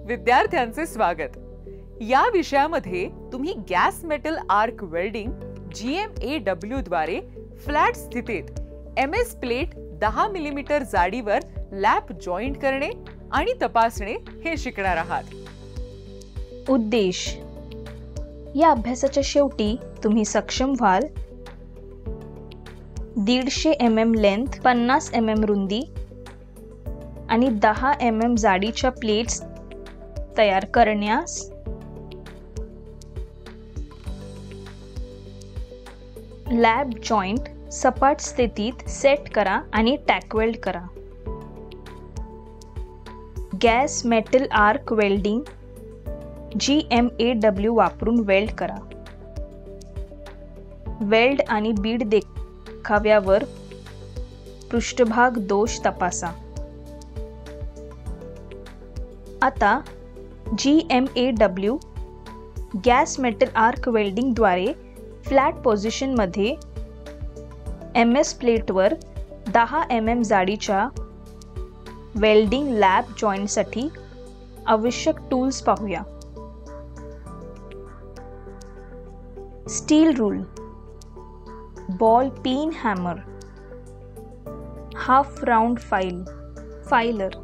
विद्यार्थ्यांचे स्वागत। या विषयामध्ये तुम्ही gas metal arc welding GMAW द्वारे फ्लॅट स्थितीत MS प्लेट 10 मिलीमीटर जाडीवर लॅप जॉईंट करणे आणि तपासणे हे शिकणार आहात। उद्देश: या अभ्यासाच्या शेवटी तुम्ही सक्षम व्हाल 150 mm लेंथ, 50 mm रुंदी आणि 10 mm जाडीच्या प्लेट्स तयार करण्यास लॅब जॉइंट सपाट स्थितीत सेट करा आणि टॅक वेल्ड करा। Gas metal arc welding GMAW वापरून वेल्ड करा। वेल्ड आणि बीड देखाव्यावर पृष्ठभाग दोष तपासा। आता GMAW gas metal arc welding द्वारे फ्लॅट पोझिशन मध्ये MS प्लेटवर 10 mm जाडीच्या वेल्डिंग लॅब जॉइंट साठी आवश्यक टूल्स पाहूया। Steel rule, ball pin hammer, half round filer,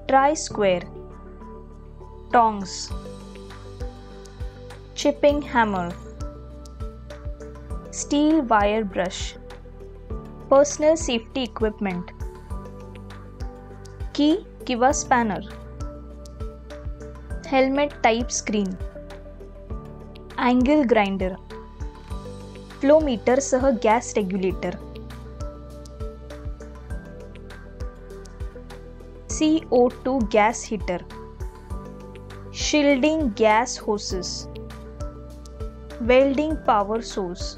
try square, tongs, chipping hammer, steel wire brush, personal safety equipment, key किंवा spanner, helmet type screen, angle grinder, flow meter सह gas regulator, CO2 gas heater, shielding gas hoses, welding power source,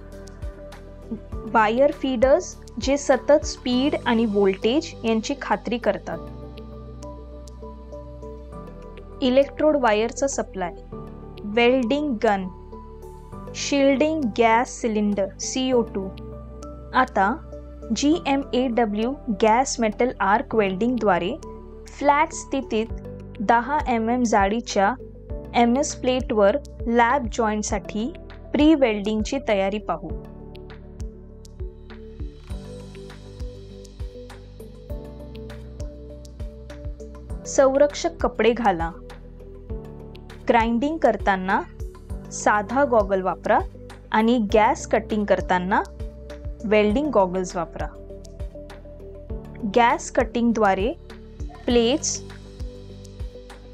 wire feeders जे सतत speed आणि voltage यांची खात्री करतात, electrode वायरचा supply, welding gun, shielding gas cylinder CO2। आता GMAW gas metal arc welding द्वारे फ्लॅट स्थितीत 10 mm जाडीच्या MS प्लेटवर लॅब जॉइंट साठी प्री वेल्डिंगची तयारी पाहू। संरक्षक कपडे घाला। ग्राइंडिंग करताना साधा गॉगल वापरा आणि गॅस कटिंग करताना वेल्डिंग गॉगल्स वापरा। गॅस कटिंग द्वारे प्लेट्स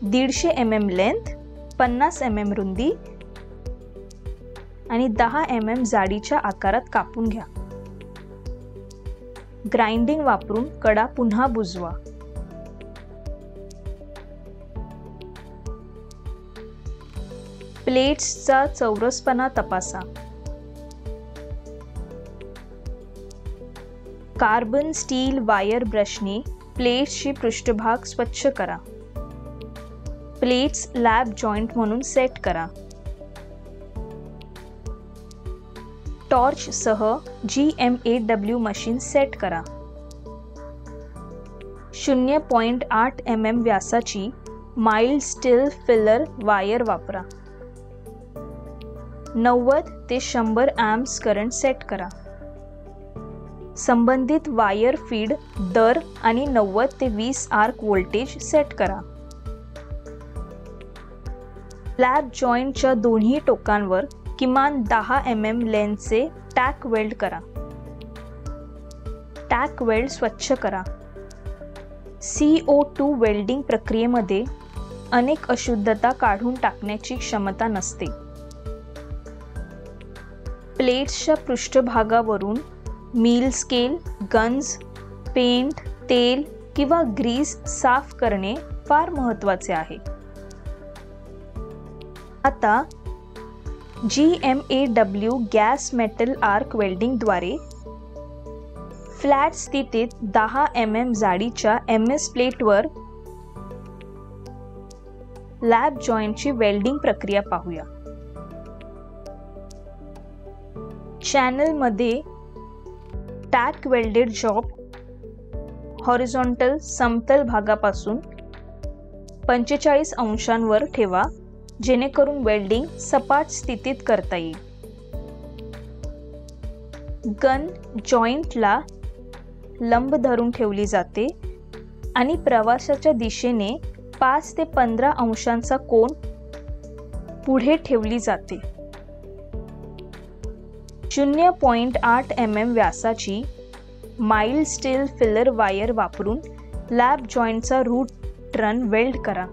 150 mm लेंथ, 50 mm रुंदी आणि 10 mm जाडीच्या आकारात कापून घ्या। ग्राइंडिंग वापरून कडा पुन्हा बुजवा। प्लेट्सचा चौरसपणा तपासा। कार्बन स्टील वायर ब्रशने प्लेट्सची पृष्ठभाग स्वच्छ करा। प्लेट्स लॅब जॉइंट म्हणून सेट करा। टॉर्च सह GMAW मशीन सेट करा। 0.8 mm व्यासाची माइल्ड स्टील फिलर वायर वापरा। 90 ते 100 amps करंट सेट करा। संबंधित वायर फीड दर आणि 90 ते 20 आर्क व्होल्टेज सेट करा। लॅब जॉइंटच्या दोन्ही टोकांवर किमान 10 mm लेंथचे टॅक वेल्ड करा। टॅक वेल्ड स्वच्छ करा। CO2 वेल्डिंग प्रक्रियेमध्ये अनेक अशुद्धता काढून टाकण्याची क्षमता नसते। प्लेट्सच्या पृष्ठभागावरून मील स्केल, गन्स, पेंट, तेल किंवा ग्रीस साफ करणे फार महत्त्वाचे आहे। आता GMAW gas metal arc welding द्वारे फ्लॅट स्थितीत 10 mm जाडीच्या MS प्लेटवर लॅब जॉइंटची वेल्डिंग प्रक्रिया पाहूया। चॅनल मध्ये टॅक वेल्डेड जॉब हॉरिझॉन्टल समतल भागापासून 45 अंशांवर ठेवा, जेणेकरून वेल्डिंग सपाट स्थितीत करता येईल. गन जॉईंटला लंब धरून ठेवली जाते आणि प्रवासाच्या दिशेने 5 ते 15 अंशांचा कोन पुढे ठेवली जाते. 0.8 mm व्यासाची माइल्ड स्टील फिलर वायर वापरून लॅब जॉईंटचा रूट रन वेल्ड करा.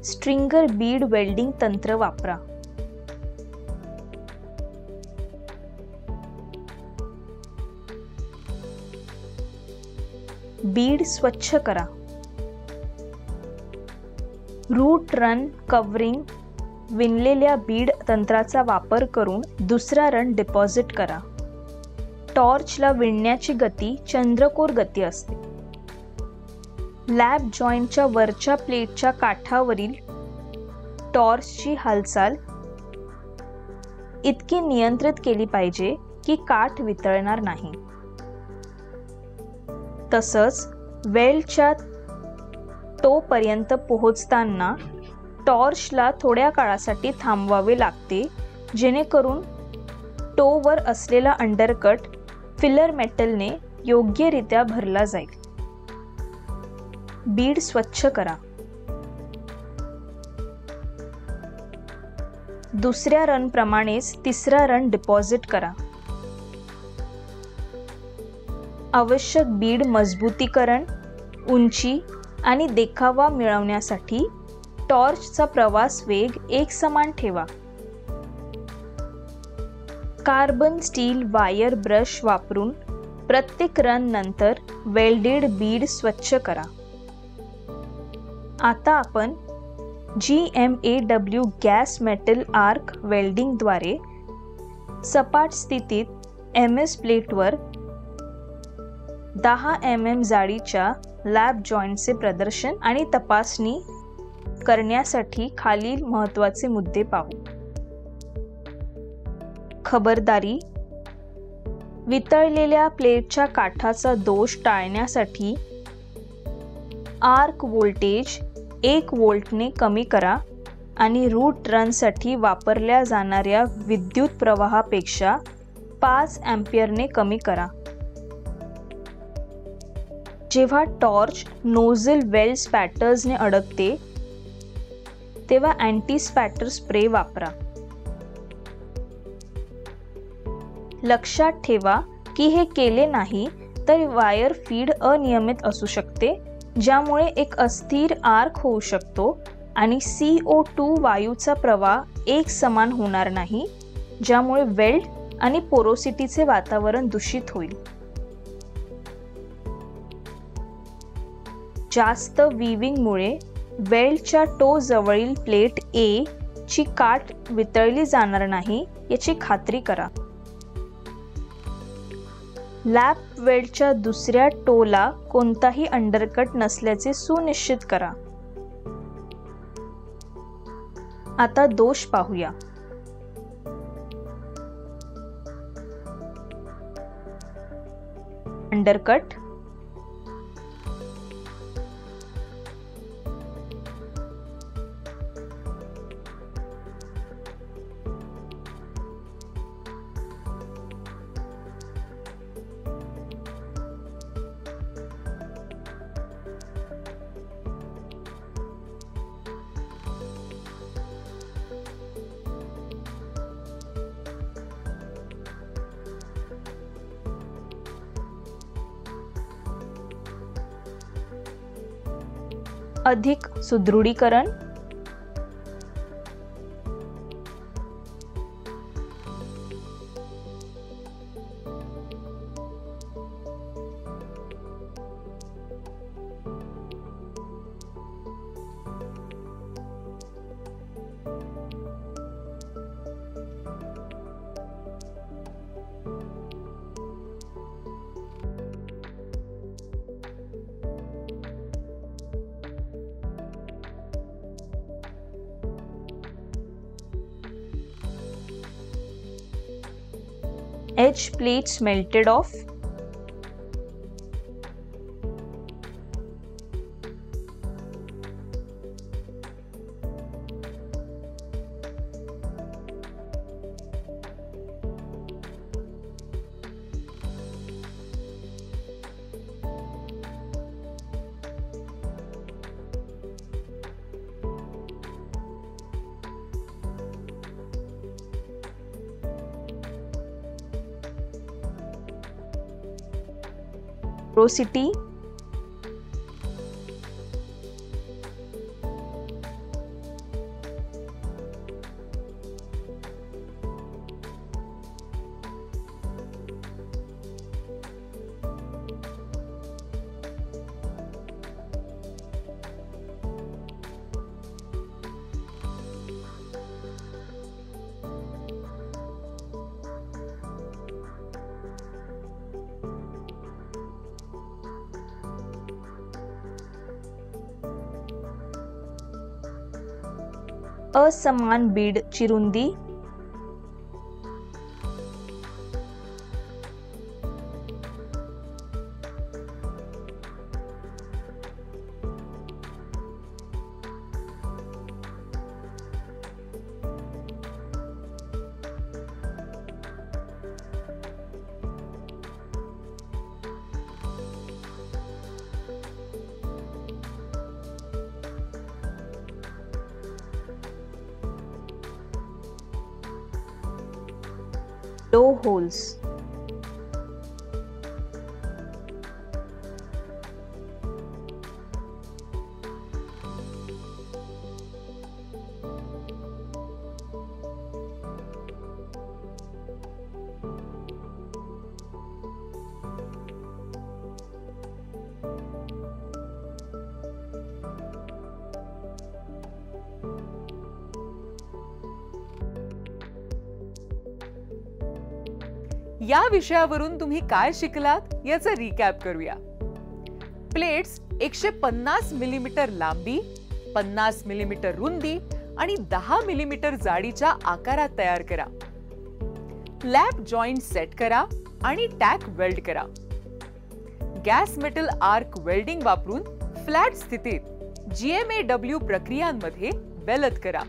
स्ट्रिंगर बीड वेल्डिंग तंत्र वापरा. बीड स्वच्छ करा. रूट रन कव्हरिंग विणलेल्या बीड तंत्राचा वापर करून दुसरा रन डिपॉझिट करा. टॉर्चला विणण्याची गती चंद्रकोर गती असते. लॅब जॉईंटच्या वरच्या प्लेटच्या काठावरील टॉर्चची हालचाल इतकी नियंत्रित केली पाहिजे की काठ वितळणार नाही. तसंच वेल्डच्या टोपर्यंत पोहोचताना टॉर्चला थोड्या काळासाठी थांबवावे लागते, जेणेकरून टोवर असलेला अंडरकट फिलर मेटलने योग्यरित्या भरला जाईल. बीड स्वच्छ करा. दुसऱ्या रन प्रमाणेच तिसरा रन डिपॉझिट करा. आवश्यक बीड मजबूतीकरण, उंची आणि देखावा मिळवण्यासाठी टॉर्चचा प्रवास वेग एकसमान ठेवा. कार्बन स्टील वायर ब्रश वापरून प्रत्येक रन नंतर वेल्डेड बीड स्वच्छ करा. आता आपण GMAW गॅस मेटल आर्क वेल्डिंगद्वारे सपाट स्थितीत MS प्लेटवर 10 mm जाडीच्या लॅब जॉईंटचे प्रदर्शन आणि तपासणी करण्यासाठी खालील महत्त्वाचे मुद्दे पाहू. खबरदारी: वितळलेल्या प्लेटच्या काठाचा दोष टाळण्यासाठी आर्क व्होल्टेज 1 व्होल्टने कमी करा आणि रूट रनसाठी वापरल्या जाणाऱ्या विद्युत प्रवाहापेक्षा 5 अँपिअरने कमी करा. जेव्हा टॉर्च नोझल वेल्ड स्पॅटर्सने अडकते तेव्हा अँटी स्पॅटर स्प्रे वापरा. लक्षात ठेवा की हे केले नाही तर वायर फीड अनियमित असू शकते, ज्यामुळे एक अस्थिर आर्क होऊ शकतो आणि CO2 वायूचा प्रवाह एक समान होणार नाही, ज्यामुळे वेल्ड आणि पोरोसिटीचे वातावरण दूषित होईल. जास्त वीविंगमुळे वेल्डच्या टो जवळील प्लेट A ची काठ वितळली जाणार नाही याची खात्री करा. लॅप वेल्डच्या दुसऱ्या टोला कोणताही अंडरकट नसल्याचे सुनिश्चित करा. आता दोष पाहूया. अंडरकट, अधिक सुदृढीकरण, edge plates melted off, porosity, असमान बीडची रुंदी, लो होल्स, या विषयावरून तुम्ही काय शिकलात याचा रिकॅप करूया. प्लेट्स 150 मिलीमीटर लांबी, 50 मिलीमीटर रुंदी आणि 10 मिलीमीटर जाडीच्या आकारात तयार करा. लॅप जॉइंट सेट करा आणि टॅक वेल्ड करा. गॅस मेटल आर्क वेल्डिंग वापरून फ्लॅट स्थितीत GMAW प्रक्रियांमध्ये वेल्ड करा.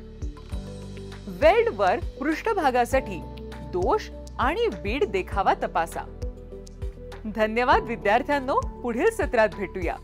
वेल्ड वर पृष्ठभागासाठी दोष आणि बीड देखावा तपासा. धन्यवाद विद्यार्थ्यांनो, पुढील सत्रात भेटूया.